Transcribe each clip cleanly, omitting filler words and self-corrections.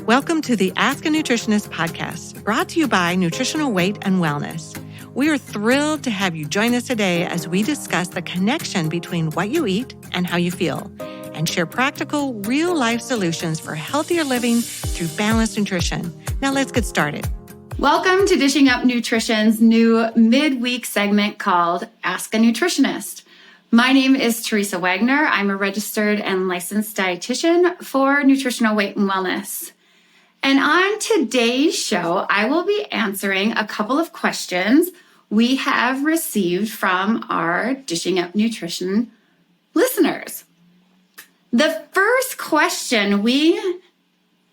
Welcome to the Ask a Nutritionist podcast, brought to you by Nutritional Weight and Wellness. We are thrilled to have you join us today as we discuss the connection between what you eat and how you feel, and share practical, real-life solutions for healthier living through balanced nutrition. Now let's get started. Welcome to Dishing Up Nutrition's new midweek segment called Ask a Nutritionist. My name is Teresa Wagner. I'm a registered and licensed dietitian for Nutritional Weight and Wellness. And on today's show, I will be answering a couple of questions we have received from our Dishing Up Nutrition listeners. The first question we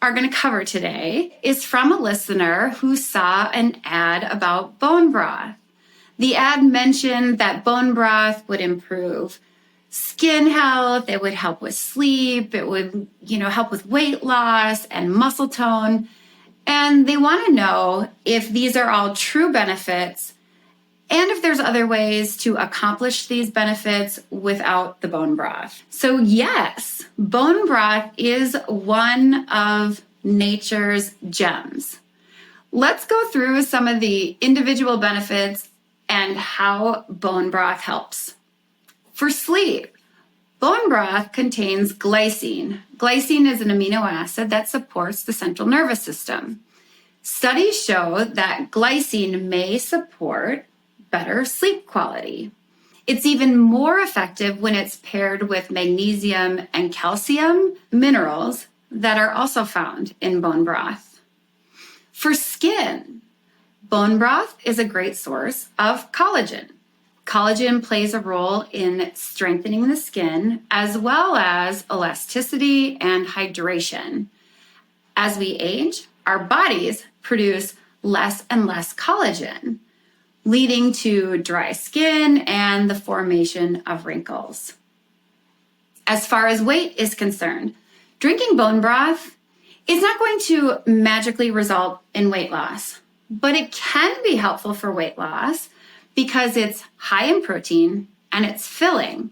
are going to cover today is from a listener who saw an ad about bone broth. The ad mentioned that bone broth would improve skin health, it would help with sleep, it would, help with weight loss and muscle tone. And they want to know if these are all true benefits and if there's other ways to accomplish these benefits without the bone broth. So yes, bone broth is one of nature's gems. Let's go through some of the individual benefits and how bone broth helps. For sleep, bone broth contains glycine. Glycine is an amino acid that supports the central nervous system. Studies show that glycine may support better sleep quality. It's even more effective when it's paired with magnesium and calcium minerals that are also found in bone broth. For skin, bone broth is a great source of collagen. Collagen plays a role in strengthening the skin as well as elasticity and hydration. As we age, our bodies produce less and less collagen, leading to dry skin and the formation of wrinkles. As far as weight is concerned, drinking bone broth is not going to magically result in weight loss, but it can be helpful for weight loss because it's high in protein and it's filling.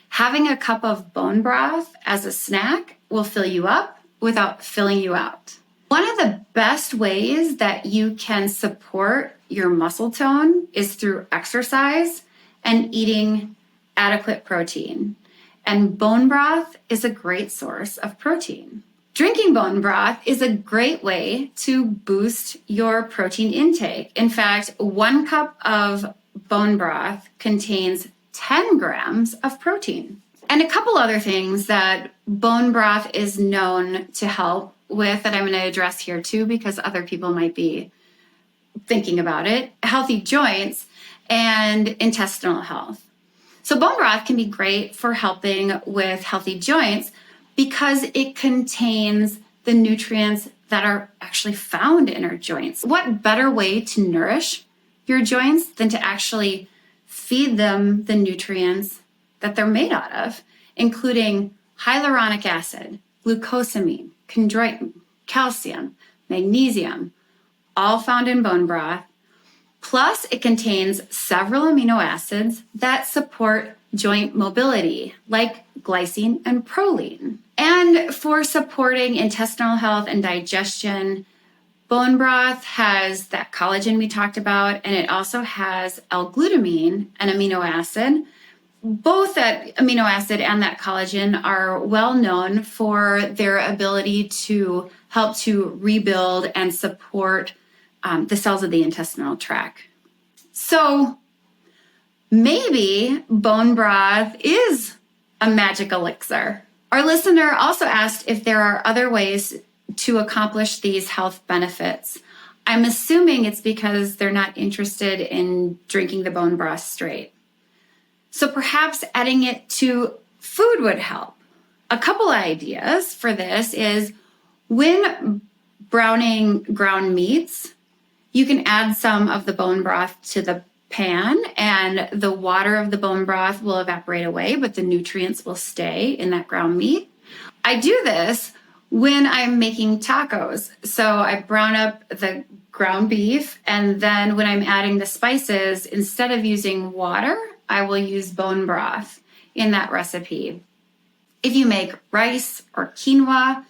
Having a cup of bone broth as a snack will fill you up without filling you out. One of the best ways that you can support your muscle tone is through exercise and eating adequate protein. And bone broth is a great source of protein. Drinking bone broth is a great way to boost your protein intake. In fact, 1 cup of bone broth contains 10 grams of protein. And a couple other things that bone broth is known to help with that I'm going to address here too, because other people might be thinking about it: healthy joints and intestinal health. So bone broth can be great for helping with healthy joints because it contains the nutrients that are actually found in our joints. What better way to nourish your joints than to actually feed them the nutrients that they're made out of, including hyaluronic acid, glucosamine, chondroitin, calcium, magnesium, all found in bone broth. Plus, it contains several amino acids that support joint mobility, like glycine and proline. And for supporting intestinal health and digestion, bone broth has that collagen we talked about, and it also has L-glutamine, an amino acid. Both that amino acid and that collagen are well known for their ability to help to rebuild and support the cells of the intestinal tract. So maybe bone broth is a magic elixir. Our listener also asked if there are other ways to accomplish these health benefits. I'm assuming it's because they're not interested in drinking the bone broth straight. So perhaps adding it to food would help. A couple ideas for this is when browning ground meats, you can add some of the bone broth to the pan and the water of the bone broth will evaporate away, but the nutrients will stay in that ground meat. I do this when I'm making tacos. So I brown up the ground beef, and then when I'm adding the spices, instead of using water, I will use bone broth in that recipe. If you make rice or quinoa,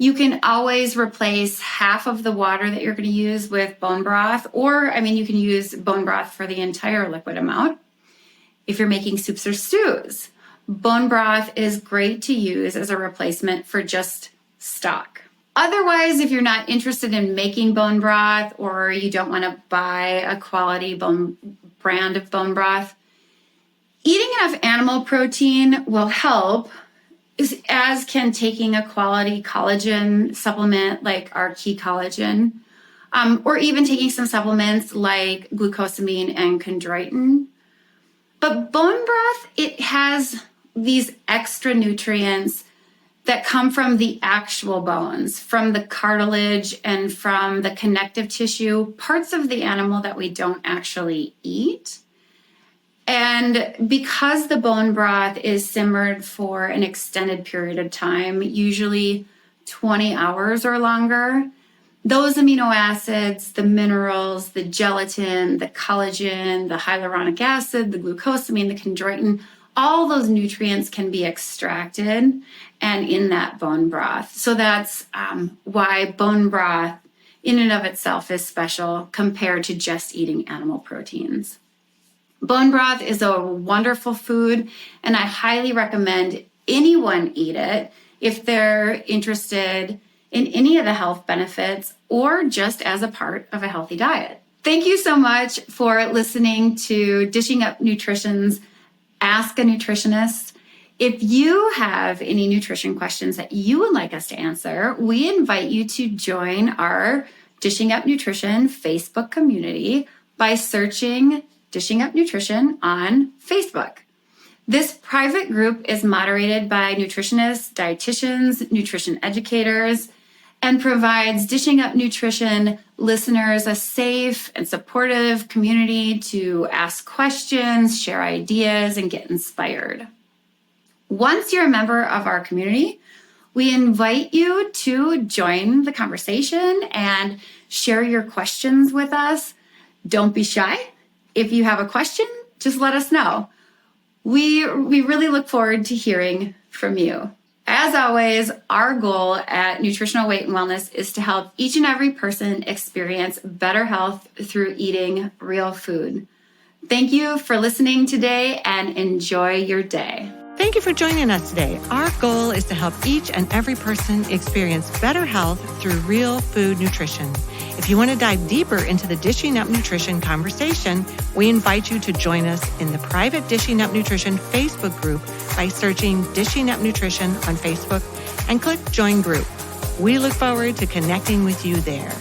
You can always replace half of the water that you're going to use with bone broth, or, you can use bone broth for the entire liquid amount. If you're making soups or stews, bone broth is great to use as a replacement for just stock. Otherwise, if you're not interested in making bone broth or you don't want to buy a quality brand of bone broth, eating enough animal protein will help, as can taking a quality collagen supplement like our Key Collagen, or even taking some supplements like glucosamine and chondroitin. But bone broth, it has these extra nutrients that come from the actual bones, from the cartilage and from the connective tissue, parts of the animal that we don't actually eat. And because the bone broth is simmered for an extended period of time, usually 20 hours or longer, those amino acids, the minerals, the gelatin, the collagen, the hyaluronic acid, the glucosamine, the chondroitin, all those nutrients can be extracted and in that bone broth. So that's why bone broth in and of itself is special compared to just eating animal proteins. Bone broth is a wonderful food, and I highly recommend anyone eat it if they're interested in any of the health benefits or just as a part of a healthy diet. Thank you so much for listening to Dishing Up Nutrition's Ask a Nutritionist. If you have any nutrition questions that you would like us to answer, we invite you to join our Dishing Up Nutrition Facebook community by searching Dishing Up Nutrition on Facebook. This private group is moderated by nutritionists, dietitians, nutrition educators, and provides Dishing Up Nutrition listeners a safe and supportive community to ask questions, share ideas, and get inspired. Once you're a member of our community, we invite you to join the conversation and share your questions with us. Don't be shy. If you have a question, just let us know. We really look forward to hearing from you. As always, our goal at Nutritional Weight and Wellness is to help each and every person experience better health through eating real food. Thank you for listening today and enjoy your day. Thank you for joining us today. Our goal is to help each and every person experience better health through real food nutrition. If you want to dive deeper into the Dishing Up Nutrition conversation, we invite you to join us in the private Dishing Up Nutrition Facebook group by searching Dishing Up Nutrition on Facebook and click Join Group. We look forward to connecting with you there.